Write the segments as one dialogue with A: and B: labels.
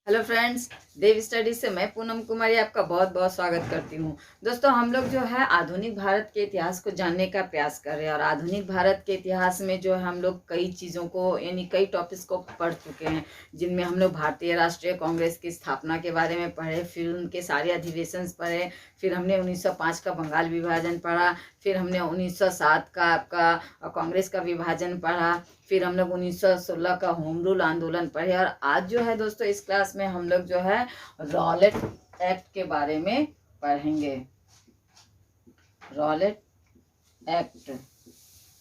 A: Hello friends, देव study से मैं पूनम कुमारी आपका बहुत बहुत स्वागत करती हूँ। दोस्तों, हम लोग जो है आधुनिक भारत के इतिहास को जानने का प्रयास कर रहे हैं और आधुनिक भारत के इतिहास में जो है हम लोग कई चीज़ों को यानी कई टॉपिक्स को पढ़ चुके हैं, जिनमें हम लोग भारतीय राष्ट्रीय कांग्रेस की स्थापना के बारे में पढ़े, फिर उनके सारे अधिवेशन पढ़े, फिर हमने 1905 का बंगाल विभाजन पढ़ा, फिर हमने 1907 का आपका कांग्रेस का विभाजन पढ़ा, फिर हम लोग 1916 का होम रूल आंदोलन पढ़े और आज जो है दोस्तों इस क्लास में हम लोग जो है रॉलेट एक्ट के बारे में पढ़ेंगे। रॉलेट एक्ट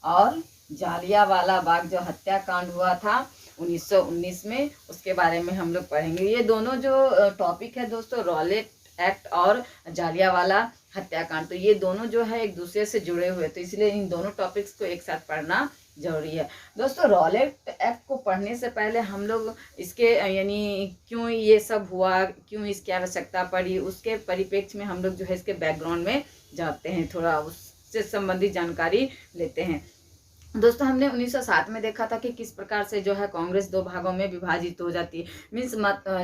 A: और जालियांवाला बाग जो हत्याकांड हुआ था 1919 में, उसके बारे में हम लोग पढ़ेंगे। ये दोनों जो टॉपिक है दोस्तों, रॉलेट एक्ट और जालियांवाला हत्याकांड, तो ये दोनों जो है एक दूसरे से जुड़े हुए, तो इसलिए इन दोनों टॉपिक्स को एक साथ पढ़ना जरूरी है। दोस्तों, रॉलेट एक्ट को पढ़ने से पहले हम लोग इसके यानी क्यों ये सब हुआ, क्यों इसकी आवश्यकता पड़ी, उसके परिप्रेक्ष्य में हम लोग जो है इसके बैकग्राउंड में जाते हैं, थोड़ा उससे संबंधित जानकारी लेते हैं। दोस्तों, हमने 1907 में देखा था कि किस प्रकार से जो है कांग्रेस दो भागों में विभाजित हो जाती है। मीन्स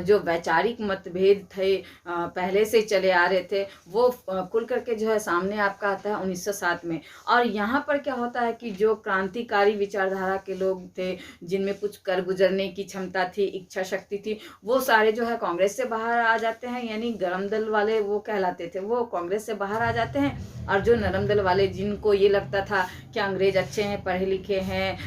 A: जो वैचारिक मतभेद थे पहले से चले आ रहे थे, वो खुल करके जो है सामने आपका आता है 1907 में। और यहाँ पर क्या होता है कि जो क्रांतिकारी विचारधारा के लोग थे, जिनमें कुछ कर गुजरने की क्षमता थी, इच्छा शक्ति थी, वो सारे जो है कांग्रेस से बाहर आ जाते हैं, यानी गरम दल वाले वो कहलाते थे, वो कांग्रेस से बाहर आ जाते हैं। और जो नरम दल वाले, जिनको ये लगता था कि अंग्रेज अच्छे हैं, पढ़े लिखे हैं,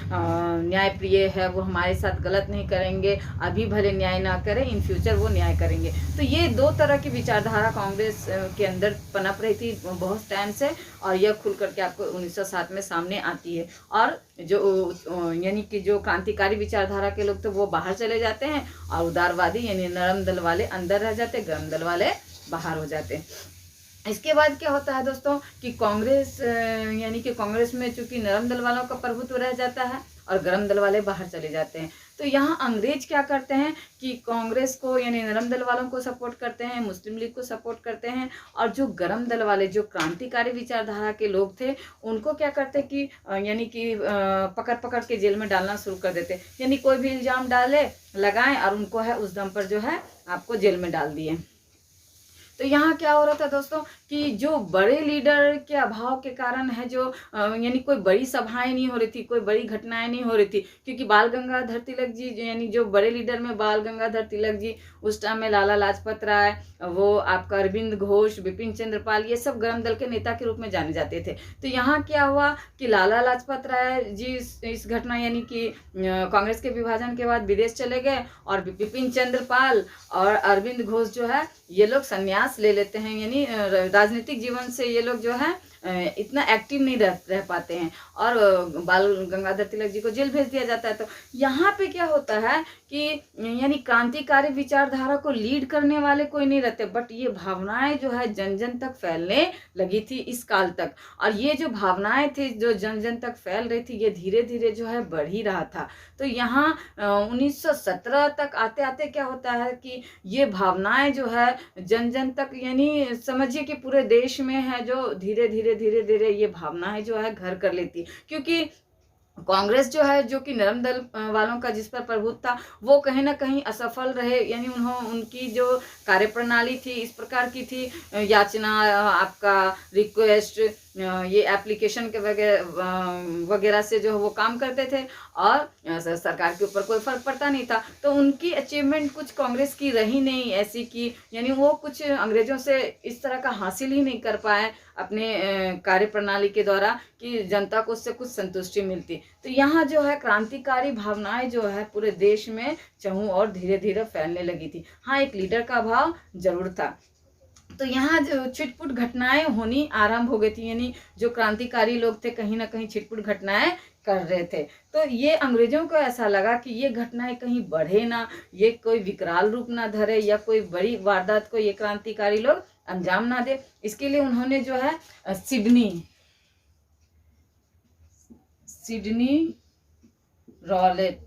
A: न्यायप्रिय है, वो हमारे साथ गलत नहीं करेंगे, अभी भले न्याय ना करें, इन फ्यूचर वो न्याय करेंगे। तो ये दो तरह की विचारधारा कांग्रेस के अंदर पनप रही थी बहुत टाइम से, और यह खुल करके आपको 1907 में सामने आती है। और जो यानी कि जो क्रांतिकारी विचारधारा के लोग थे वो बाहर चले जाते हैं, और उदारवादी यानी नरम दल वाले अंदर रह जाते, गरम दल वाले बाहर हो जाते हैं। इसके बाद क्या होता है दोस्तों कि कांग्रेस यानी कि कांग्रेस में चूंकि नरम दल वालों का प्रभुत्व रह जाता है और गरम दल वाले बाहर चले जाते हैं, तो यहाँ अंग्रेज क्या करते हैं कि कांग्रेस को यानी नरम दल वालों को सपोर्ट करते हैं, मुस्लिम लीग को सपोर्ट करते हैं, और जो गरम दल वाले जो क्रांतिकारी विचारधारा के लोग थे उनको क्या करते कि यानी कि पकड़ पकड़ के जेल में डालना शुरू कर देते, यानी कोई भी इल्जाम डाले लगाएं और उनको है उस दम पर जो है आपको जेल में डाल दिए। तो यहाँ क्या हो रहा था दोस्तों कि जो बड़े लीडर के अभाव के कारण है, जो यानी कोई बड़ी सभाएं नहीं हो रही थी, कोई बड़ी घटनाएं नहीं हो रही थी, क्योंकि बाल गंगाधर तिलक जी यानी जो बड़े लीडर में बाल गंगाधर तिलक जी, उस टाइम में लाला लाजपत राय, वो आपका अरविंद घोष, बिपिन चंद्र पाल, ये सब गरम दल के नेता के रूप में जाने जाते थे। तो यहाँ क्या हुआ कि लाला लाजपत राय जी इस घटना यानी कि कांग्रेस के विभाजन के बाद विदेश चले गए, और बिपिन चंद्र पाल और अरविंद घोष जो है ये लोग संन्यास ले लेते हैं, यानी राजनीतिक जीवन से ये लोग जो है इतना एक्टिव नहीं रह पाते हैं, और बाल गंगाधर तिलक जी को जेल भेज दिया जाता है। तो यहाँ पे क्या होता है कि यानी क्रांतिकारी विचारधारा को लीड करने वाले कोई नहीं रहते, बट ये भावनाएं जो है जन जन तक फैलने लगी थी इस काल तक, और ये जो भावनाएं थी जो जन जन तक फैल रही थी, ये धीरे धीरे जो है बढ़ ही रहा था। तो यहाँ 1917 तक आते आते क्या होता है कि ये भावनाएं जो है जन जन तक, यानी समझिए कि पूरे देश में है, जो धीरे धीरे ये भावनाएं जो है घर कर लेती, क्योंकि कांग्रेस जो है, जो कि नरम दल वालों का जिस पर प्रभुत्व था, वो कहीं ना कहीं असफल रहे, यानी उनकी जो कार्यप्रणाली थी इस प्रकार की थी, याचना, आपका रिक्वेस्ट, ये एप्लीकेशन के वगैरह से जो वो काम करते थे, और सरकार के ऊपर कोई फर्क पड़ता नहीं था। तो उनकी अचीवमेंट कुछ कांग्रेस की रही नहीं ऐसी की, यानी वो कुछ अंग्रेजों से इस तरह का हासिल ही नहीं कर पाए अपने कार्यप्रणाली के द्वारा कि जनता को उससे कुछ संतुष्टि मिलती। तो यहाँ जो है क्रांतिकारी भावनाएं जो है पूरे देश में चहु और धीरे धीरे फैलने लगी थी। हाँ, एक लीडर का अभाव जरूर था। तो यहाँ जो छिटपुट घटनाएं होनी आरंभ हो गई थी, यानी जो क्रांतिकारी लोग थे कहीं ना कहीं छिटपुट घटनाएं कर रहे थे। तो ये अंग्रेजों को ऐसा लगा कि ये घटनाएं कहीं बढ़े ना, ये कोई विकराल रूप ना धरे, या कोई बड़ी वारदात को ये क्रांतिकारी लोग अंजाम ना दे। इसके लिए उन्होंने जो है सिडनी रॉलेट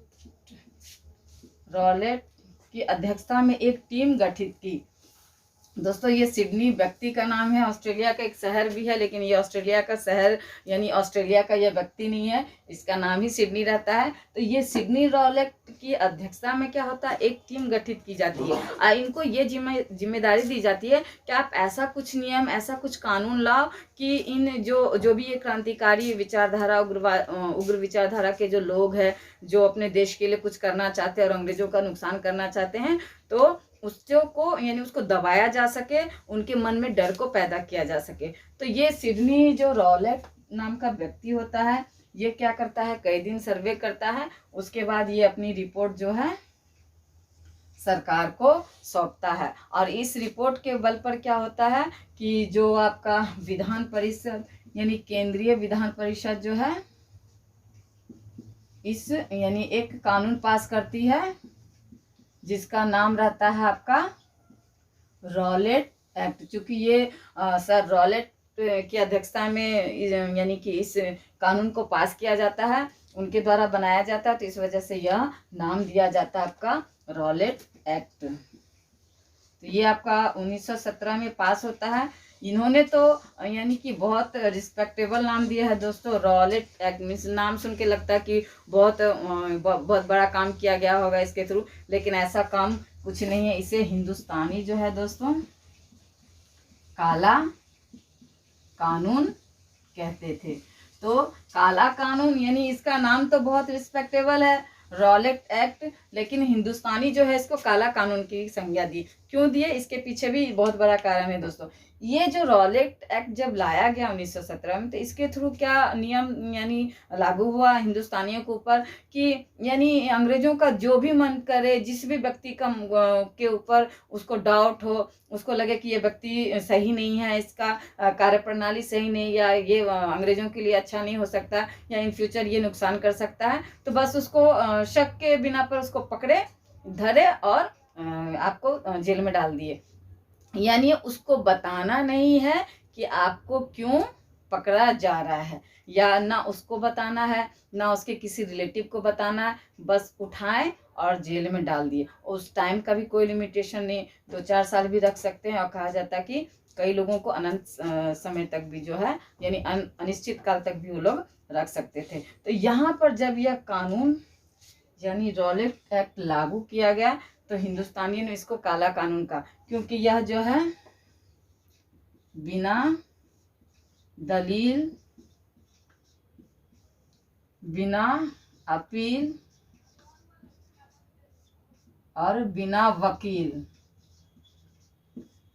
A: की अध्यक्षता में एक टीम गठित की, दोस्तों ये सिडनी व्यक्ति का नाम है, ऑस्ट्रेलिया का एक शहर भी है, लेकिन ये ऑस्ट्रेलिया का शहर यानी ऑस्ट्रेलिया का ये व्यक्ति नहीं है, इसका नाम ही सिडनी रहता है। तो ये सिडनी रॉलेट की अध्यक्षता में क्या होता है, एक टीम गठित की जाती है और इनको ये जिम्मेदारी दी जाती है कि आप ऐसा कुछ नियम, ऐसा कुछ कानून लाओ कि इन जो भी ये क्रांतिकारी विचारधारा, उग्र विचारधारा के जो लोग हैं, जो अपने देश के लिए कुछ करना चाहते हैं और अंग्रेजों का नुकसान करना चाहते हैं, तो उसको यानी उसको दबाया जा सके, उनके मन में डर को पैदा किया जा सके। तो ये सिडनी जो रॉलेट नाम का व्यक्ति होता है, ये क्या करता है, कई दिन सर्वे करता है, उसके बाद ये अपनी रिपोर्ट जो है सरकार को सौंपता है। और इस रिपोर्ट के बल पर क्या होता है कि जो आपका विधान परिषद यानी केंद्रीय विधान परिषद जो है, इस यानी एक कानून पास करती है जिसका नाम रहता है आपका रॉलेट एक्ट। चूंकि ये सर रॉलेट की अध्यक्षता में यानी कि इस कानून को पास किया जाता है, उनके द्वारा बनाया जाता है, तो इस वजह से यह नाम दिया जाता है आपका रॉलेट एक्ट। तो ये आपका 1917 में पास होता है। इन्होंने तो यानी कि बहुत रिस्पेक्टेबल नाम दिया है दोस्तों, रॉलेट एक्ट मीन्स नाम सुन के लगता है कि बहुत बड़ा काम किया गया होगा इसके थ्रू, लेकिन ऐसा काम कुछ नहीं है। इसे हिंदुस्तानी जो है दोस्तों काला कानून कहते थे। तो काला कानून यानी इसका नाम तो बहुत रिस्पेक्टेबल है रॉलेट एक्ट, लेकिन हिंदुस्तानी जो है इसको काला कानून की संज्ञा दी। क्यों दिए, इसके पीछे भी बहुत बड़ा कारण है दोस्तों। ये जो रॉलेट एक्ट जब लाया गया 1917 में, तो इसके थ्रू क्या नियम यानी लागू हुआ हिंदुस्तानियों के ऊपर कि यानी अंग्रेजों का जो भी मन करे, जिस भी व्यक्ति का के ऊपर उसको डाउट हो, उसको लगे कि ये व्यक्ति सही नहीं है, इसका कार्यप्रणाली सही नहीं, या ये अंग्रेजों के लिए अच्छा नहीं हो सकता, या इन फ्यूचर ये नुकसान कर सकता है, तो बस उसको शक के बिना पर उसको पकड़े, धरे और आपको जेल में डाल दिए। यानी उसको बताना नहीं है कि आपको क्यों पकड़ा जा रहा है, या ना उसको बताना है ना उसके किसी रिलेटिव को बताना है, बस उठाएं और जेल में डाल दिए। उस टाइम का भी कोई लिमिटेशन नहीं, 2-4 साल भी रख सकते हैं, और कहा जाता है कि कई लोगों को अनंत समय तक भी जो है यानी अनिश्चित काल तक भी वो लोग रख सकते थे। तो यहाँ पर जब यह कानून यानी रॉलेट एक्ट लागू किया गया, तो हिंदुस्तानियों ने इसको काला कानून कहा, क्योंकि यह जो है बिना दलील, बिना अपील और बिना वकील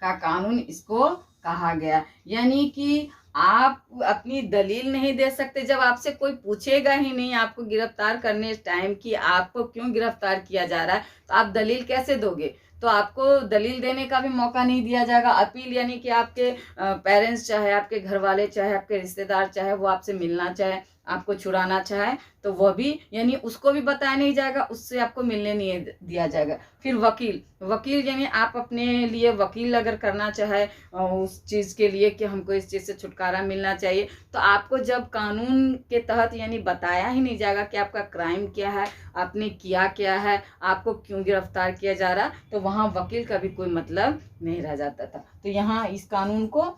A: का कानून इसको कहा गया। यानी कि आप अपनी दलील नहीं दे सकते, जब आपसे कोई पूछेगा ही नहीं आपको गिरफ्तार करने टाइम कि आपको क्यों गिरफ्तार किया जा रहा है, तो आप दलील कैसे दोगे, तो आपको दलील देने का भी मौका नहीं दिया जाएगा। अपील यानी कि आपके पेरेंट्स चाहे आपके घर वाले चाहे आपके रिश्तेदार चाहे वो आपसे मिलना चाहे, आपको छुड़ाना चाहे, तो वह भी यानी उसको भी बताया नहीं जाएगा, उससे आपको मिलने नहीं दिया जाएगा। फिर वकील यानी आप अपने लिए वकील अगर करना चाहे उस चीज़ के लिए कि हमको इस चीज़ से छुटकारा मिलना चाहिए, तो आपको जब कानून के तहत यानी बताया ही नहीं जाएगा कि आपका क्राइम क्या है, आपने किया क्या है, आपको क्यों गिरफ्तार किया जा रहा, तो वहाँ वकील का भी कोई मतलब नहीं रह जाता था। तो यहाँ इस कानून को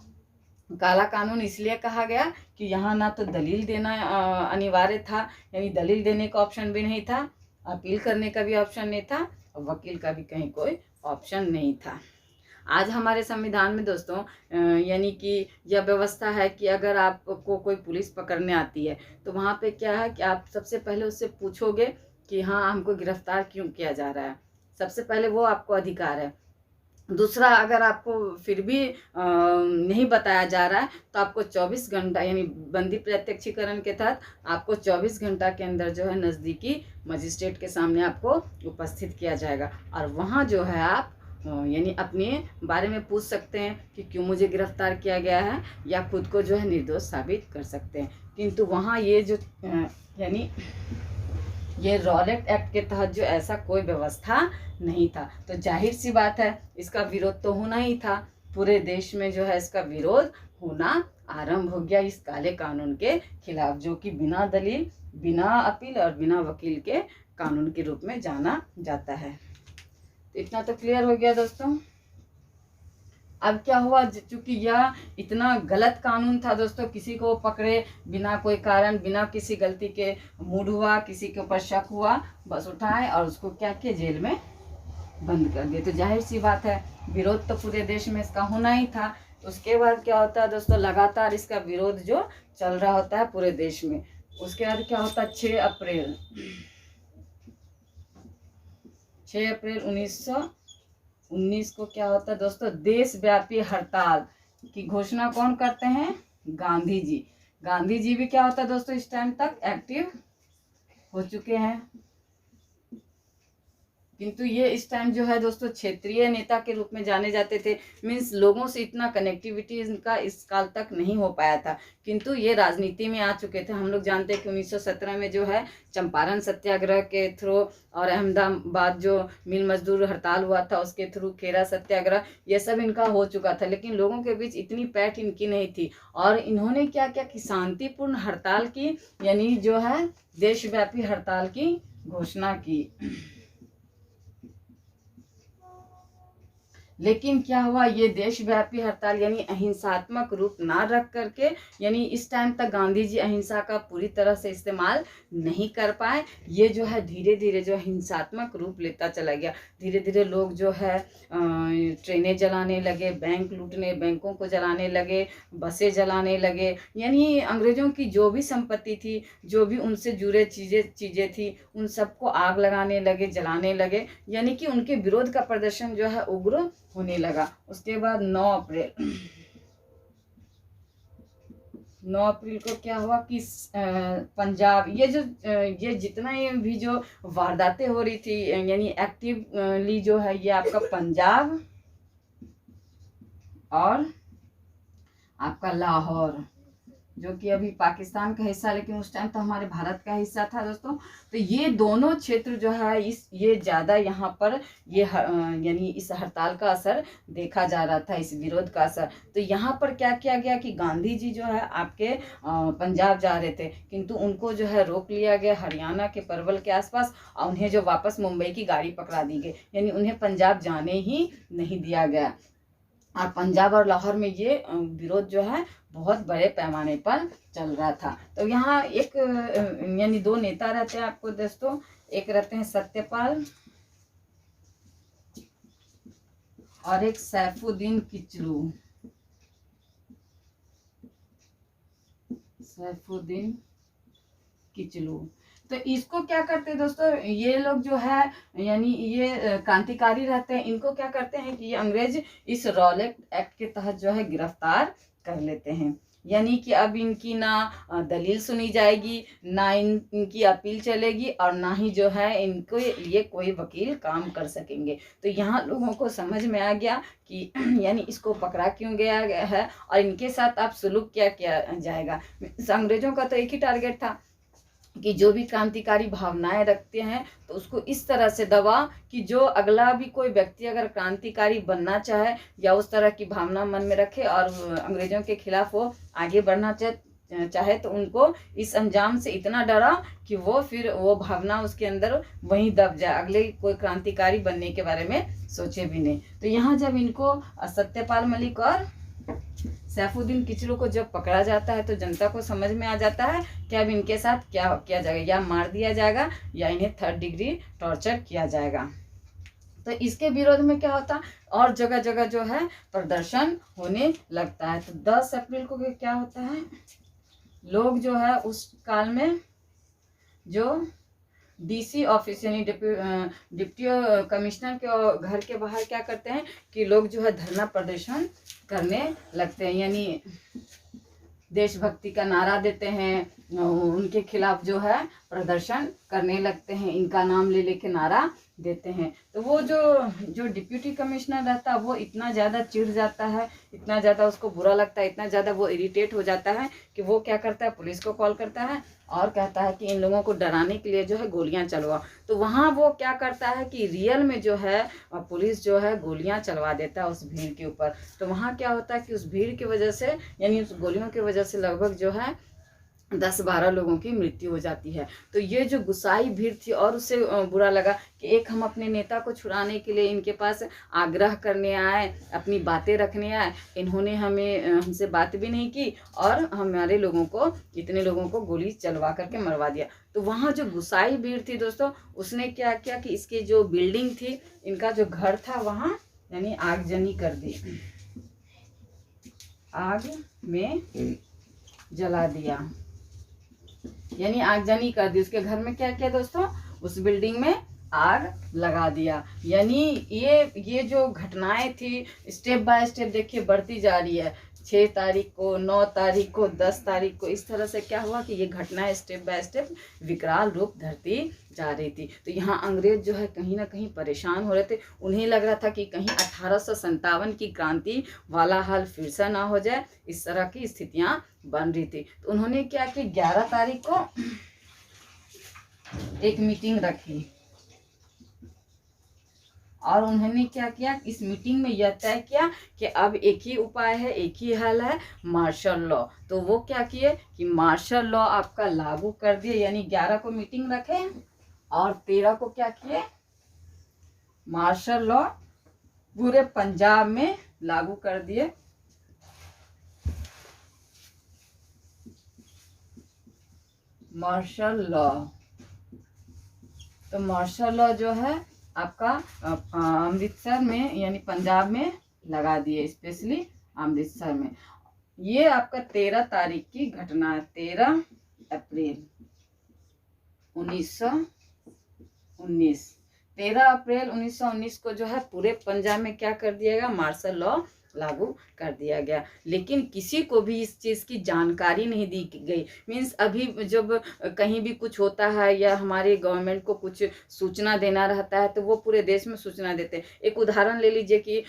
A: काला कानून इसलिए कहा गया कि यहाँ ना तो दलील देना अनिवार्य था, यानी दलील देने का ऑप्शन भी नहीं था, अपील करने का भी ऑप्शन नहीं था, और वकील का भी कहीं कोई ऑप्शन नहीं था। आज हमारे संविधान में दोस्तों यानी कि यह व्यवस्था है कि अगर आपको कोई पुलिस पकड़ने आती है, तो वहाँ पे क्या है कि आप सबसे पहले उससे पूछोगे कि हाँ हमको गिरफ्तार क्यों किया जा रहा है, सबसे पहले वो आपको अधिकार है। दूसरा, अगर आपको फिर भी नहीं बताया जा रहा है, तो आपको 24 घंटा यानी बंदी प्रत्यक्षीकरण के तहत आपको 24 घंटा के अंदर जो है नज़दीकी मजिस्ट्रेट के सामने आपको उपस्थित किया जाएगा, और वहाँ जो है आप यानी अपने बारे में पूछ सकते हैं कि क्यों मुझे गिरफ्तार किया गया है, या खुद को जो है निर्दोष साबित कर सकते हैं। किंतु वहाँ ये जो यानी ये रॉलेट एक्ट के तहत जो ऐसा कोई व्यवस्था नहीं था, तो जाहिर सी बात है इसका विरोध तो होना ही था। पूरे देश में जो है इसका विरोध होना आरंभ हो गया इस काले कानून के खिलाफ, जो कि बिना दलील, बिना अपील और बिना वकील के कानून के रूप में जाना जाता है। तो इतना तो क्लियर हो गया दोस्तों। अब क्या हुआ, चूंकि यह इतना गलत कानून था दोस्तों, किसी को पकड़े बिना कोई कारण, बिना किसी गलती के, मूड हुआ, किसी के ऊपर शक हुआ, बस उठाए और उसको क्या किया, जेल में बंद कर दिए। तो जाहिर सी बात है विरोध तो पूरे देश में इसका होना ही था। उसके बाद क्या होता है दोस्तों, लगातार इसका विरोध जो चल रहा होता है पूरे देश में। उसके बाद क्या होता है, 6 अप्रैल 1919 को क्या होता है दोस्तों, देशव्यापी हड़ताल की घोषणा कौन करते हैं, गांधी जी। गांधी जी भी क्या होता है दोस्तों, इस टाइम तक एक्टिव हो चुके हैं, किंतु ये इस टाइम जो है दोस्तों क्षेत्रीय नेता के रूप में जाने जाते थे। मीन्स लोगों से इतना कनेक्टिविटी इनका इस काल तक नहीं हो पाया था, किंतु ये राजनीति में आ चुके थे। हम लोग जानते हैं कि 1917 में जो है चंपारण सत्याग्रह के थ्रू और अहमदाबाद जो मिल मजदूर हड़ताल हुआ था उसके थ्रू, खेरा सत्याग्रह, ये सब इनका हो चुका था, लेकिन लोगों के बीच इतनी पैठ इनकी नहीं थी। और इन्होंने क्या किया कि शांतिपूर्ण हड़ताल की, यानी जो है देशव्यापी हड़ताल की घोषणा की। लेकिन क्या हुआ, ये देशव्यापी हड़ताल यानी अहिंसात्मक रूप ना रख करके, यानी इस टाइम तक गांधी जी अहिंसा का पूरी तरह से इस्तेमाल नहीं कर पाए। ये जो है धीरे धीरे जो हिंसात्मक रूप लेता चला गया। धीरे धीरे लोग जो है ट्रेनें जलाने लगे, बैंक लूटने, बैंकों को जलाने लगे, बसें जलाने लगे, यानी अंग्रेजों की जो भी संपत्ति थी, जो भी उनसे जुड़े चीज़ें थी, उन सबको आग लगाने लगे, जलाने लगे, यानी कि उनके विरोध का प्रदर्शन जो है उग्र होने लगा। उसके बाद 9 अप्रैल को क्या हुआ कि पंजाब, ये जितना भी जो वारदातें हो रही थी, यानी एक्टिवली जो है ये आपका पंजाब और आपका लाहौर, जो कि अभी पाकिस्तान का हिस्सा, लेकिन उस टाइम तो हमारे भारत का हिस्सा था दोस्तों। तो ये दोनों क्षेत्र जो है ये ज़्यादा यहाँ पर ये यानी इस हड़ताल का असर देखा जा रहा था, इस विरोध का असर। तो यहाँ पर क्या किया गया कि गांधी जी जो है आपके पंजाब जा रहे थे, किंतु उनको जो है रोक लिया गया हरियाणा के पलवल के आसपास, और उन्हें जो वापस मुंबई की गाड़ी पकड़ा दी गई, यानी उन्हें पंजाब जाने ही नहीं दिया गया। और पंजाब और लाहौर में ये विरोध जो है बहुत बड़े पैमाने पर चल रहा था। तो यहाँ एक यानी 2 नेता रहते हैं आपको दोस्तों, एक रहते हैं सत्यपाल और एक सैफुद्दीन किचलू। सैफुद्दीन किचलू, तो इसको क्या करते हैं दोस्तों, ये लोग जो है यानी ये क्रांतिकारी रहते हैं। इनको क्या करते हैं कि ये अंग्रेज इस रॉलेट एक्ट के तहत जो है गिरफ्तार कर लेते हैं, यानी कि अब इनकी ना दलील सुनी जाएगी, ना इनकी अपील चलेगी, और ना ही जो है इनको लिए कोई वकील काम कर सकेंगे। तो यहाँ लोगों को समझ में आ गया कि यानी इसको पकड़ा क्यों गया है और इनके साथ अब सुलूक क्या किया जाएगा। अंग्रेजों का तो एक ही टारगेट था कि जो भी क्रांतिकारी भावनाएं रखते हैं तो उसको इस तरह से दबा कि जो अगला भी कोई व्यक्ति अगर क्रांतिकारी बनना चाहे या उस तरह की भावना मन में रखे और अंग्रेजों के खिलाफ वो आगे बढ़ना चाहे तो उनको इस अंजाम से इतना डरा कि वो फिर वो भावना उसके अंदर वहीं दब जाए, अगले कोई क्रांतिकारी बनने के बारे में सोचे भी नहीं। तो यहाँ जब इनको सत्यपाल मलिक और सैफुद्दीन किचलू को जब पकड़ा जाता है तो जनता को समझ में आ जाता है कि अब इनके साथ क्या किया जाएगा, या मार दिया जाएगा या इन्हें 3rd डिग्री टॉर्चर किया जाएगा। तो इसके विरोध में क्या होता और जगह जगह जो है प्रदर्शन होने लगता है। तो 10 अप्रैल को क्या होता है, लोग जो है उस काल में जो DC ऑफिस यानी डिप्टी कमिश्नर के घर के बाहर क्या करते हैं कि लोग जो है धरना प्रदर्शन करने लगते हैं, यानी देशभक्ति का नारा देते हैं, उनके खिलाफ जो है प्रदर्शन करने लगते हैं, इनका नाम ले लेके नारा देते हैं। तो वो जो डिप्यूटी कमिश्नर रहता है वो इतना ज़्यादा चिढ़ जाता है, इतना ज़्यादा उसको बुरा लगता है, इतना ज़्यादा वो इरिटेट हो जाता है कि वो क्या करता है, पुलिस को कॉल करता है और कहता है कि इन लोगों को डराने के लिए जो है गोलियां चलवा। तो वहाँ वो क्या करता है कि रियल में जो है पुलिस जो है गोलियां चलवा देता है उस भीड़ के ऊपर। तो वहाँ क्या होता है कि उस भीड़ की वजह से यानी उस गोलियों की वजह से लगभग जो है 10-12 लोगों की मृत्यु हो जाती है। तो ये जो गुस्साई भीड़ थी और उससे बुरा लगा कि एक हम अपने नेता को छुड़ाने के लिए इनके पास आग्रह करने आए, अपनी बातें रखने आए, इन्होंने हमसे बात भी नहीं की और हमारे लोगों को, इतने लोगों को गोली चलवा करके मरवा दिया। तो वहाँ जो गुस्साई भीड़ थी दोस्तों, उसने क्या किया कि इसकी जो बिल्डिंग थी, इनका जो घर था, वहाँ यानी आगजनी कर दी, आग में जला दिया, यानी आगजनी कर दी। उसके घर में क्या किया दोस्तों, उस बिल्डिंग में आग लगा दिया। यानी ये जो घटनाएं थी स्टेप बाय स्टेप देखिए बढ़ती जा रही है। 6 तारीख को, 9 तारीख को, 10 तारीख को, इस तरह से क्या हुआ कि ये घटनाएं स्टेप बाय स्टेप विकराल रूप धरती जा रही थी। तो यहाँ अंग्रेज जो है कहीं ना कहीं परेशान हो रहे थे। उन्हें लग रहा था कि कहीं 1857 की क्रांति वाला हाल फिर से ना हो जाए, इस तरह की स्थितियां बन रही थी। तो उन्होंने क्या कि 11 तारीख को एक मीटिंग रखी और उन्होंने क्या किया, इस मीटिंग में यह तय किया कि अब एक ही उपाय है, एक ही हल है, मार्शल लॉ। तो वो क्या किए कि मार्शल लॉ आपका लागू कर दिए। यानी 11 को मीटिंग रखे और 13 को क्या किए, मार्शल लॉ पूरे पंजाब में लागू कर दिए। मार्शल लॉ, तो मार्शल लॉ जो है आपका अमृतसर में यानी पंजाब में लगा दिए, स्पेशली अमृतसर में। ये आपका 13 तारीख की घटना है, 13 अप्रैल 1919। 13 अप्रैल 1919 को जो है पूरे पंजाब में क्या कर दिया गया, मार्शल लॉ लागू कर दिया गया। लेकिन किसी को भी इस चीज़ की जानकारी नहीं दी गई। मीन्स अभी जब कहीं भी कुछ होता है या हमारे गवर्नमेंट को कुछ सूचना देना रहता है तो वो पूरे देश में सूचना देते हैं। एक उदाहरण ले लीजिए कि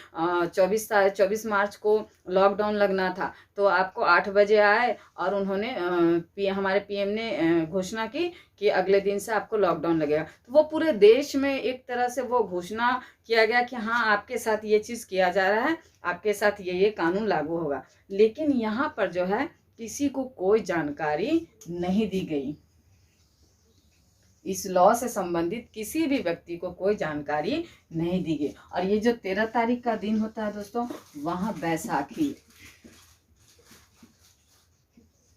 A: 24 मार्च को लॉकडाउन लगना था, तो आपको 8 बजे आए और उन्होंने हमारे पीएम ने घोषणा की कि अगले दिन से आपको लॉकडाउन लगेगा। तो वो पूरे देश में एक तरह से वो घोषणा किया गया कि हाँ आपके साथ ये चीज़ किया जा रहा है, आपके साथ ये कानून लागू होगा। लेकिन यहाँ पर जो है किसी को कोई जानकारी नहीं दी गई। इस लॉ से संबंधित किसी भी व्यक्ति को कोई जानकारी नहीं दी गई। और ये जो 13 तारीख का दिन होता है दोस्तों, वहाँ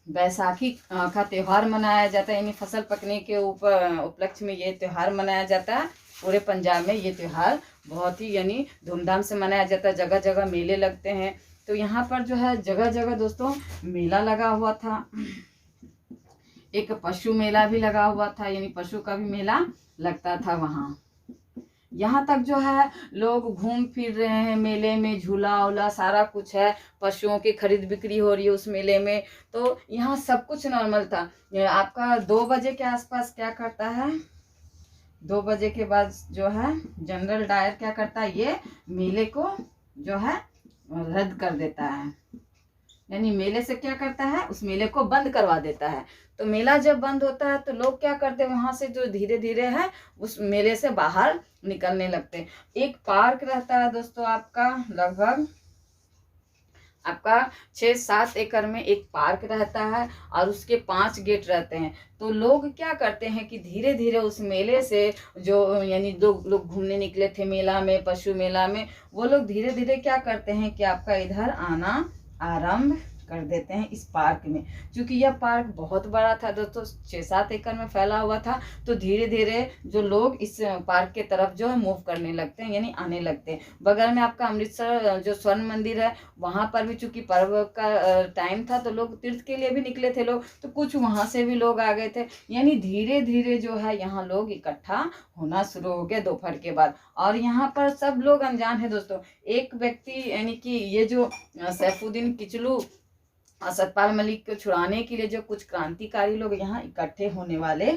A: बैसाखी का त्यौहार मनाया जाता है। यानी फसल पकने के उपलक्ष्य में ये त्यौहार मनाया जाता है। पूरे पंजाब में ये त्यौहार बहुत ही यानी धूमधाम से मनाया जाता है। जगह जगह मेले लगते हैं। तो यहाँ पर जो है जगह जगह दोस्तों मेला लगा हुआ था। एक पशु मेला भी लगा हुआ था, यानी पशु का भी मेला लगता था वहाँ। यहाँ तक जो है लोग घूम फिर रहे हैं मेले में, झूला उला सारा कुछ है, पशुओं की खरीद बिक्री हो रही है उस मेले में। तो यहाँ सब कुछ नॉर्मल था। आपका 2 बजे के आसपास क्या करता है, 2 बजे के बाद जो है जनरल डायर क्या करता है, ये मेले को जो है रद्द कर देता है। यानी मेले से क्या करता है, उस मेले को बंद करवा देता है। तो मेला जब बंद होता है तो लोग क्या करते हैं, वहां से जो धीरे धीरे है उस मेले से बाहर निकलने लगते हैं। एक पार्क रहता है दोस्तों आपका, लगभग आपका 6-7 एकड़ में एक पार्क रहता है और उसके 5 गेट रहते हैं। तो लोग क्या करते हैं कि धीरे धीरे उस मेले से जो यानी लोग घूमने निकले थे मेला में, पशु मेला में, वो लोग धीरे धीरे क्या करते हैं कि आपका इधर आना आरंभ कर देते हैं इस पार्क में। क्योंकि यह पार्क बहुत बड़ा था दोस्तों, 6-7 एकड़ में फैला हुआ था। तो धीरे धीरे जो लोग इस पार्क के तरफ जो है मूव करने लगते हैं, यानी आने लगते हैं। बगल में आपका अमृतसर जो स्वर्ण मंदिर है, वहाँ पर भी चूंकि पर्व का टाइम था तो लोग तीर्थ के लिए भी निकले थे लोग, तो कुछ वहाँ से भी लोग आ गए थे। यानी धीरे धीरे जो है यहाँ लोग इकट्ठा होना शुरू हो गया दोपहर के बाद। और यहाँ पर सब लोग अनजान है दोस्तों। एक व्यक्ति यानी कि ये जो सैफुद्दीन किचलू सतपाल मलिक को छुड़ाने के लिए जो कुछ क्रांतिकारी लोग यहाँ इकट्ठे होने वाले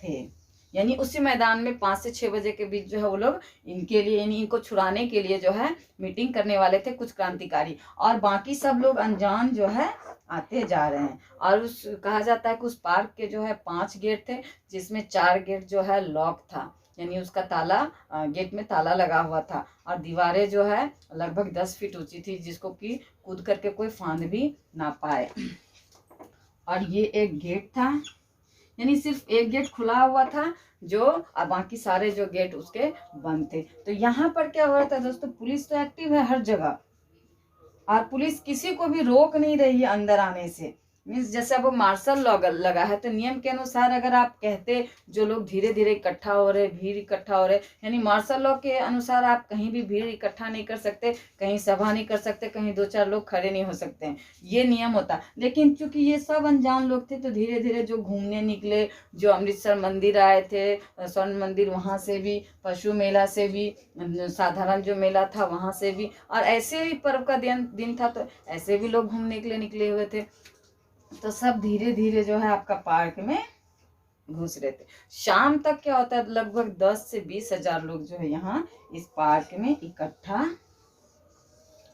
A: थे, यानी उसी मैदान में 5 से 6 बजे के बीच जो है वो लोग इनके लिए यानी इनको छुड़ाने के लिए जो है मीटिंग करने वाले थे कुछ क्रांतिकारी। और बाकी सब लोग अनजान जो है आते जा रहे हैं। और कहा जाता है कि उस पार्क के जो है 5 गेट थे, जिसमें 4 गेट जो है लॉक था, यानी उसका ताला, गेट में ताला लगा हुआ था। और दीवारें जो है लगभग 10 फीट ऊंची थी, जिसको कि कूद करके कोई फांद भी ना पाए। और ये एक गेट था, यानी सिर्फ एक गेट खुला हुआ था जो, और बाकी सारे जो गेट उसके बंद थे। तो यहाँ पर क्या हो रहा था दोस्तों, पुलिस तो एक्टिव है हर जगह, और पुलिस किसी को भी रोक नहीं रही है अंदर आने से। मीन्स जैसे अब मार्शल लॉ लगा है, तो नियम के अनुसार अगर आप कहते जो लोग धीरे धीरे इकट्ठा हो रहे, भीड़ इकट्ठा हो रहे, यानी मार्शल लॉ के अनुसार आप कहीं भी भीड़ इकट्ठा नहीं कर सकते, कहीं सभा नहीं कर सकते, कहीं 2-4 लोग खड़े नहीं हो सकते हैं, ये नियम होता। लेकिन चूंकि ये सब अनजान लोग थे, तो धीरे धीरे जो घूमने निकले, जो अमृतसर मंदिर आए थे, स्वर्ण मंदिर, वहाँ से भी, पशु मेला से भी, साधारण जो मेला था वहाँ से भी, और ऐसे ही पर्व का दिन था तो ऐसे भी लोग घूमने के लिए निकले हुए थे। तो सब धीरे धीरे जो है आपका पार्क में घुस रहे थे। शाम तक क्या होता है, लगभग 10 से 20 हजार लोग जो है यहाँ इस पार्क में इकट्ठा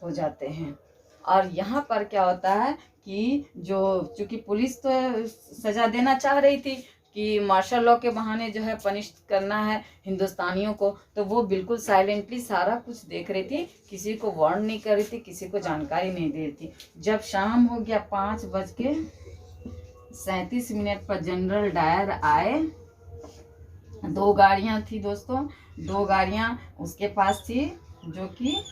A: हो जाते हैं। और यहाँ पर क्या होता है कि जो, चूंकि पुलिस तो सजा देना चाह रही थी कि मार्शल लॉ के बहाने जो है पनिश करना है हिंदुस्तानियों को, तो वो बिल्कुल साइलेंटली सारा कुछ देख रही थी, किसी को वार्न नहीं कर रही थी, किसी को जानकारी नहीं दे रही थी। जब शाम हो गया 5:37 पर जनरल डायर आए। 2 गाड़ियां थी दोस्तों, 2 गाड़ियां उसके पास थी, जो कि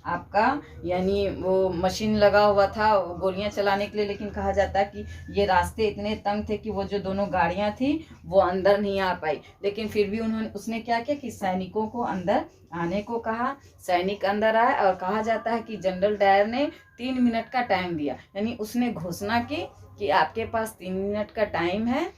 A: आपका यानी वो मशीन लगा हुआ था गोलियां चलाने के लिए। लेकिन कहा जाता है कि ये रास्ते इतने तंग थे कि वो जो दोनों गाड़ियां थी वो अंदर नहीं आ पाई। लेकिन फिर भी उसने क्या किया कि सैनिकों को अंदर आने को कहा, सैनिक अंदर आए। और कहा जाता है कि जनरल डायर ने 3 मिनट का टाइम दिया, यानी उसने घोषणा की कि आपके पास 3 मिनट का टाइम है,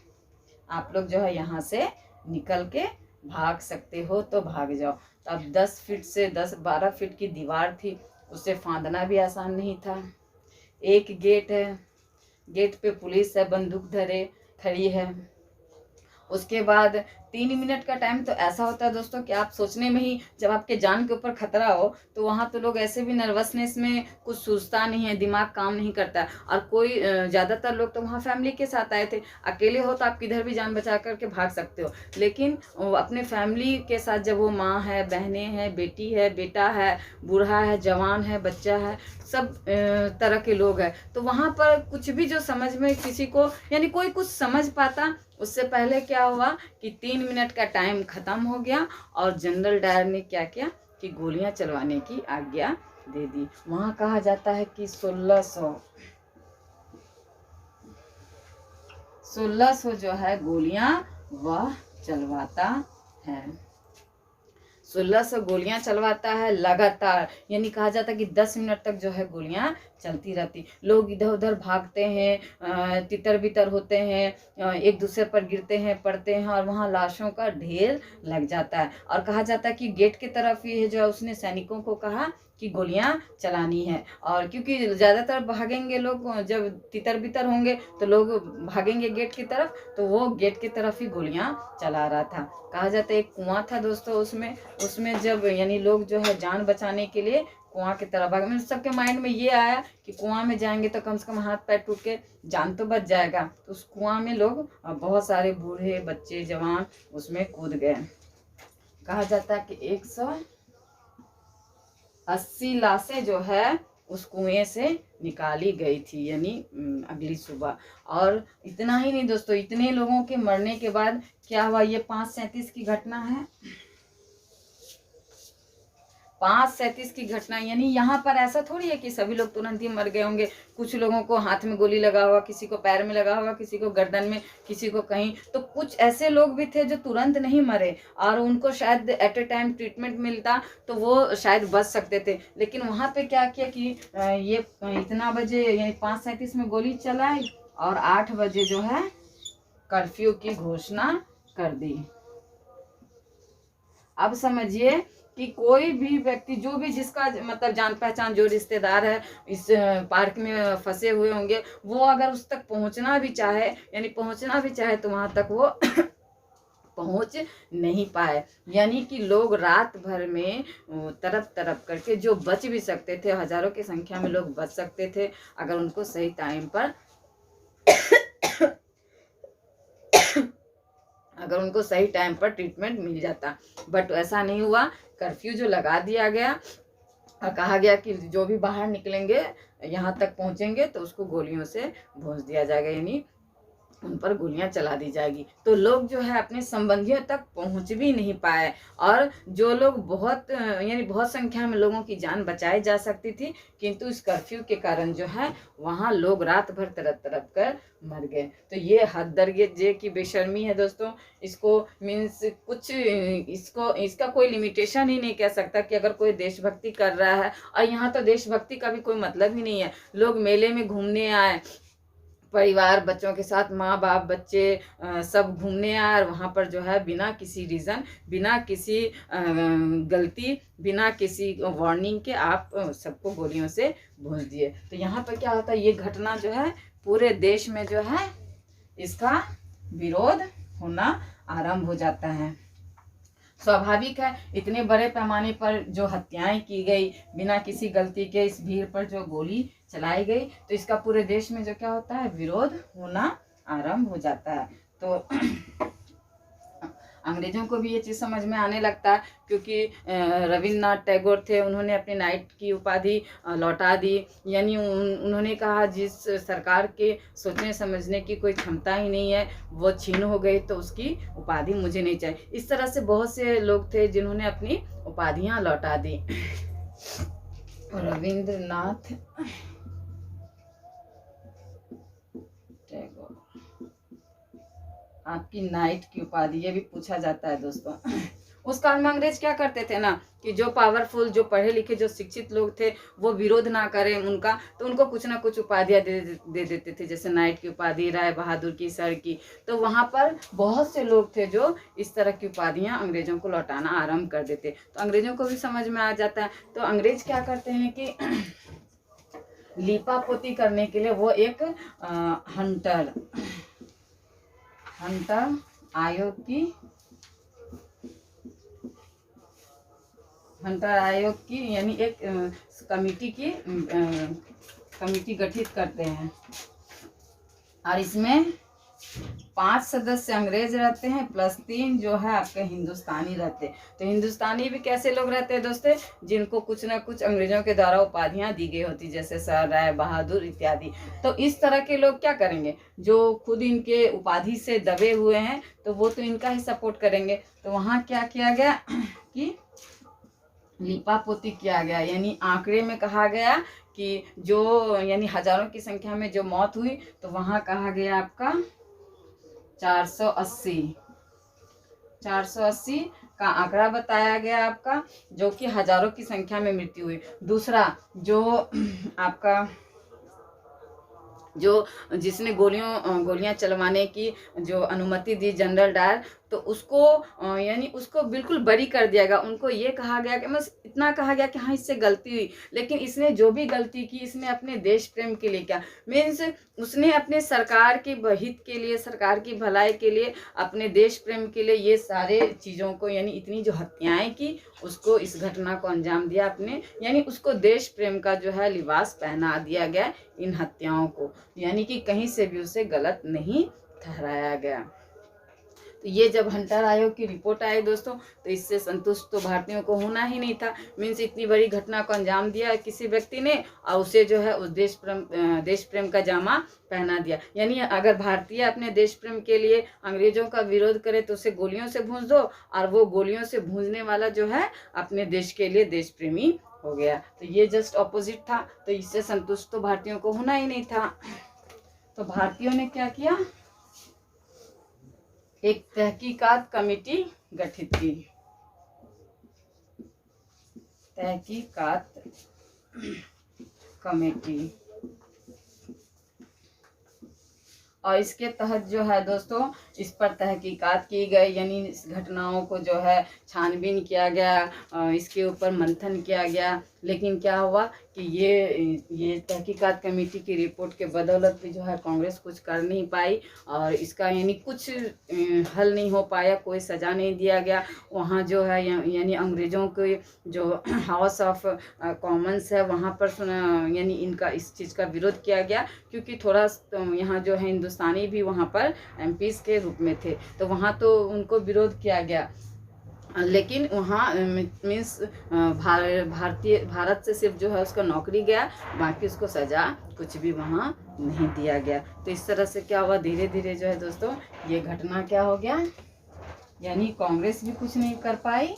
A: आप लोग जो है यहाँ से निकल के भाग सकते हो तो भाग जाओ। अब 10 फीट से 10-12 फीट की दीवार थी, उसे फांदना भी आसान नहीं था। एक गेट है, गेट पे पुलिस है, बंदूक धरे खड़ी है। उसके बाद 3 मिनट का टाइम तो ऐसा होता है दोस्तों कि आप सोचने में ही, जब आपके जान के ऊपर खतरा हो, तो वहाँ तो लोग ऐसे भी नर्वसनेस में कुछ सोचता नहीं है, दिमाग काम नहीं करता है। और कोई ज़्यादातर लोग तो वहाँ फैमिली के साथ आए थे, अकेले हो तो आप किधर भी जान बचा करके भाग सकते हो। लेकिन अपने फैमिली के साथ जब वो माँ है, बहनें हैं, बेटी है, बेटा है, बूढ़ा है, जवान है, बच्चा है, सब तरह के लोग हैं, तो वहाँ पर कुछ भी जो समझ में किसी को, यानी कोई कुछ समझ पाता। उससे पहले क्या हुआ कि 3 मिनट का टाइम खत्म हो गया, और जनरल डायर ने क्या किया कि गोलियां चलवाने की आज्ञा दे दी। वहां कहा जाता है कि 1600 जो है गोलियां वह चलवाता है। 1600 गोलियां चलवाता है लगातार, यानी कहा जाता है कि 10 मिनट तक जो है गोलियां चलती रहती। लोग इधर उधर भागते हैं, तितर बितर होते हैं, एक दूसरे पर गिरते हैं, पड़ते हैं, और वहाँ लाशों का ढेर लग जाता है। और कहा जाता है कि गेट की तरफ ही जो है उसने सैनिकों को कहा कि गोलियां चलानी है। और क्योंकि ज़्यादातर भागेंगे लोग, जब तितर बितर होंगे तो लोग भागेंगे गेट की तरफ, तो वो गेट की तरफ ही गोलियां चला रहा था। कहा जाता है एक कुआं था दोस्तों, उसमें जब यानी लोग जो है जान बचाने के लिए कुआं की तरफ भागे। मतलब सबके माइंड में ये आया कि कुआं में जाएंगे तो कम से कम हाथ पैर टूट के जान तो बच जाएगा। तो उस कुआं में लोग, बहुत सारे बूढ़े, बच्चे, जवान उसमें कूद गए। कहा जाता है कि 180 लाशें जो है उस कुएं से निकाली गई थी, यानी अगली सुबह। और इतना ही नहीं दोस्तों, इतने लोगों के मरने के बाद क्या हुआ, ये 5:37 की घटना है। 5:37 की घटना, यानी यहाँ पर ऐसा थोड़ी है कि सभी लोग तुरंत ही मर गए होंगे। कुछ लोगों को हाथ में गोली लगा होगा, किसी को पैर में लगा होगा, किसी को गर्दन में, किसी को कहीं। तो कुछ ऐसे लोग भी थे जो तुरंत नहीं मरे, और उनको शायद एट ए टाइम ट्रीटमेंट मिलता तो वो शायद बच सकते थे। लेकिन वहाँ पे क्या किया कि ये इतना बजे यानी 5:37 में गोली चलाई, और 8 बजे जो है कर्फ्यू की घोषणा कर दी। अब समझिए कि कोई भी व्यक्ति, जो भी जिसका मतलब जान पहचान, जो रिश्तेदार है इस पार्क में फंसे हुए होंगे, वो अगर उस तक पहुंचना भी चाहे, यानी पहुंचना भी चाहे, तो वहां तक वो पहुंच नहीं पाए। यानी कि लोग रात भर में तरफ तरफ करके, जो बच भी सकते थे, हजारों की संख्या में लोग बच सकते थे अगर उनको सही टाइम पर अगर उनको सही टाइम पर ट्रीटमेंट मिल जाता। बट ऐसा नहीं हुआ। कर्फ्यू जो लगा दिया गया, और कहा गया कि जो भी बाहर निकलेंगे यहाँ तक पहुँचेंगे तो उसको गोलियों से भूंस दिया जाएगा, यानी उन पर गोलियां चला दी जाएगी। तो लोग जो है अपने संबंधियों तक पहुंच भी नहीं पाए, और जो लोग बहुत यानी बहुत संख्या में लोगों की जान बचाई जा सकती थी, किंतु इस कर्फ्यू के कारण जो है वहाँ लोग रात भर तड़प तड़प कर मर गए। तो ये हद दर्जे की बेशर्मी है दोस्तों। इसको मीन्स कुछ इसका कोई लिमिटेशन ही नहीं कह सकता कि अगर कोई देशभक्ति कर रहा है, और यहाँ तो देशभक्ति का भी कोई मतलब ही नहीं है। लोग मेले में घूमने आए, परिवार बच्चों के साथ, माँ बाप बच्चे सब घूमने आए, और वहाँ पर जो है बिना किसी रीज़न, बिना किसी गलती, बिना किसी वार्निंग के आप सबको गोलियों से भूंस दिए। तो यहाँ पर क्या होता है, ये घटना जो है पूरे देश में जो है इसका विरोध होना आरंभ हो जाता है। स्वाभाविक है, इतने बड़े पैमाने पर जो हत्याएं की गई बिना किसी गलती के, इस भीड़ पर जो गोली चलाई गई, तो इसका पूरे देश में जो क्या होता है, विरोध होना आरंभ हो जाता है। तो अंग्रेजों को भी ये चीज़ समझ में आने लगता है, क्योंकि रविन्द्रनाथ टैगोर थे, उन्होंने अपने नाइट की उपाधि लौटा दी। यानी उन्होंने कहा जिस सरकार के सोचने समझने की कोई क्षमता ही नहीं है वो छीन हो गई, तो उसकी उपाधि मुझे नहीं चाहिए। इस तरह से बहुत से लोग थे जिन्होंने अपनी उपाधियां लौटा दी। रविन्द्रनाथ टैगोर, आपकी नाइट की उपाधि, ये भी पूछा जाता है दोस्तों। उस काल में अंग्रेज क्या करते थे ना, कि जो पावरफुल, जो पढ़े लिखे, जो शिक्षित लोग थे, वो विरोध ना करें उनका, तो उनको कुछ ना कुछ उपाधियां दे देते थे, जैसे नाइट की उपाधि, राय बहादुर की, सर की। तो वहाँ पर बहुत से लोग थे जो इस तरह की उपाधियां अंग्रेजों को लौटाना आरंभ कर देते। तो अंग्रेजों को भी समझ में आ जाता है। तो अंग्रेज क्या करते हैं कि लीपापोती करने के लिए वो एक हंटर आयोग की यानी एक कमिटी गठित करते हैं, और इसमें 5 सदस्य अंग्रेज रहते हैं, प्लस 3 जो है आपके हिंदुस्तानी रहते हैं। तो हिंदुस्तानी भी कैसे लोग रहते हैं दोस्तों, जिनको कुछ ना कुछ अंग्रेजों के द्वारा उपाधियां दी गई होती, जैसे सर, राय बहादुर इत्यादि। तो इस तरह के लोग क्या करेंगे, जो खुद इनके उपाधि से दबे हुए हैं, तो वो तो इनका ही सपोर्ट करेंगे। तो वहाँ क्या किया गया कि लिपापोती किया गया, यानी आंकड़े में कहा गया कि जो यानी हजारों की संख्या में जो मौत हुई, तो वहाँ कहा गया आपका 480 का आंकड़ा बताया गया आपका, जो कि हजारों की संख्या में मृत्यु हुई। दूसरा जो आपका जिसने गोलियां चलवाने की जो अनुमति दी, जनरल डायर, तो उसको यानी उसको बिल्कुल बरी कर दिया गया। उनको ये कहा गया कि बस इतना कहा गया कि हाँ इससे गलती हुई, लेकिन इसने जो भी गलती की इसने अपने देश प्रेम के लिए क्या, मीन्स उसने अपने सरकार के हित के लिए, सरकार की भलाई के लिए, अपने देश प्रेम के लिए ये सारे चीज़ों को, यानी इतनी जो हत्याएं की, उसको, इस घटना को अंजाम दिया अपने, यानी उसको देश प्रेम का जो है लिबास पहना दिया गया इन हत्याओं को, यानी कि कहीं से भी उसे गलत नहीं ठहराया गया। तो ये जब हंटर आयोग की रिपोर्ट आई दोस्तों, तो इससे संतुष्ट तो भारतीयों को होना ही नहीं था। मीन्स इतनी बड़ी घटना को अंजाम दिया किसी व्यक्ति ने, और उसे जो है उस देश प्रेम का जामा पहना दिया। यानी अगर भारतीय अपने देश प्रेम के लिए अंग्रेजों का विरोध करे तो उसे गोलियों से भूंस दो, और वो गोलियों से भूंजने वाला जो है अपने देश के लिए देश प्रेमी हो गया। तो ये जस्ट ऑपोजिट था। तो इससे संतुष्ट तो भारतीयों को होना ही नहीं था। तो भारतीयों ने क्या किया, एक तहकीकात कमेटी गठित की। तहकीकात कमेटी, और इसके तहत जो है दोस्तों इस पर तहकीकात की गई, यानी इस घटनाओं को जो है छानबीन किया गया, इसके ऊपर मंथन किया गया। लेकिन क्या हुआ कि ये तहकीकात कमेटी की रिपोर्ट के बदौलत भी जो है कांग्रेस कुछ कर नहीं पाई, और इसका यानी कुछ हल नहीं हो पाया, कोई सज़ा नहीं दिया गया। वहाँ जो है यानी अंग्रेज़ों के जो हाउस ऑफ कॉमन्स है वहाँ पर यानी इनका इस चीज़ का विरोध किया गया, क्योंकि थोड़ा यहाँ जो है हिंदुस्तानी भी वहाँ पर एमपीज़ के रूप में थे, तो वहाँ तो उनको विरोध किया गया। लेकिन वहाँ मीन्स भारत से सिर्फ जो है उसका नौकरी गया, बाकी उसको सज़ा कुछ भी वहाँ नहीं दिया गया। तो इस तरह से क्या हुआ, धीरे धीरे जो है दोस्तों ये घटना क्या हो गया, यानी कांग्रेस भी कुछ नहीं कर पाई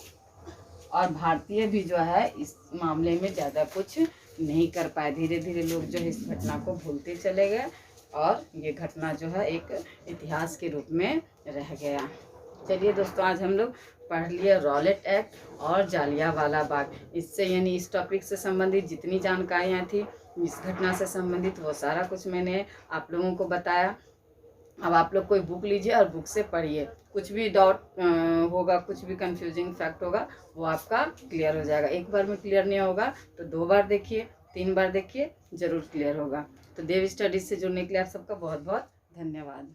A: और भारतीय भी जो है इस मामले में ज़्यादा कुछ नहीं कर पाए। धीरे धीरे लोग जो है इस घटना को भूलते चले गए और ये घटना जो है एक इतिहास के रूप में रह गया। चलिए दोस्तों, आज हम लोग पढ़ लिए रॉलेट एक्ट और जालियांवाला बाग। इससे यानी इस टॉपिक से संबंधित जितनी जानकारियाँ थी, इस घटना से संबंधित, वो सारा कुछ मैंने आप लोगों को बताया। अब आप लोग कोई बुक लीजिए और बुक से पढ़िए, कुछ भी डाउट होगा, कुछ भी कंफ्यूजिंग फैक्ट होगा, वो आपका क्लियर हो जाएगा। एक बार में क्लियर नहीं होगा तो 2 बार देखिए, 3 बार देखिए, ज़रूर क्लियर होगा। तो देव स्टडीज से जुड़ने के लिए आप सबका बहुत बहुत धन्यवाद।